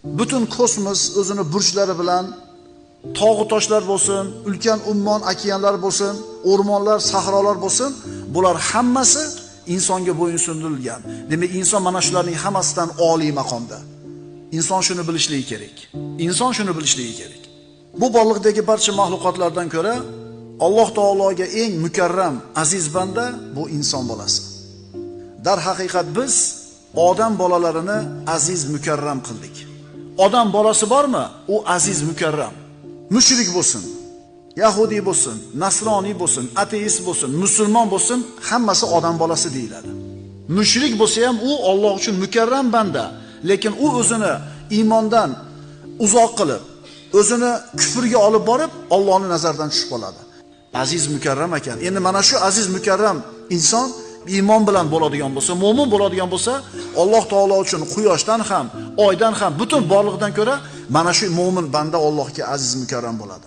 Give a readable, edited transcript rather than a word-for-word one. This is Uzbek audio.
Butun kosmos o'zini burchlari bilan tog'u toshlar bo'lsin, ulkan ummon okeanlar bo'lsin, o'rmonlar, sahrolar bo'lsin, bular hammasi insonga bo'ysundirilgan. Demak, inson mana shularning hammasidan oliy maqomda. Inson shuni bilishligi kerak. Inson shuni bilishligi kerak. Bu borliqdagi barcha mahluqotlardan ko'ra Alloh taologa eng mukarram, aziz banda bu inson bolasi. Dar haqiqat biz odam bolalarini aziz mukarram qildik. Odam bolasi bormi? U aziz mukarram. Mushrik bo'lsin, yahudiy bo'lsin, nasroniy bo'lsin, ateist bo'lsin, musulmon bo'lsin, hammasi odam bolasi deyiladi. Mushrik bo'lsa ham u Alloh uchun mukarram banda, lekin u o'zini iymondan uzoq qilib, o'zini kufrga olib borib, Allohning nazaridan tushib qoladi. Aziz mukarram ekan. Endi mana shu aziz mukarram inson iymon bilan bo'ladigan bo'lsa, mo'min bo'ladigan bo'lsa, Alloh taolo uchun quyoshdan ham, oydan ham, butun borliqdan ko'ra mana shu mo'min banda Allohga aziz mukarram bo'ladi.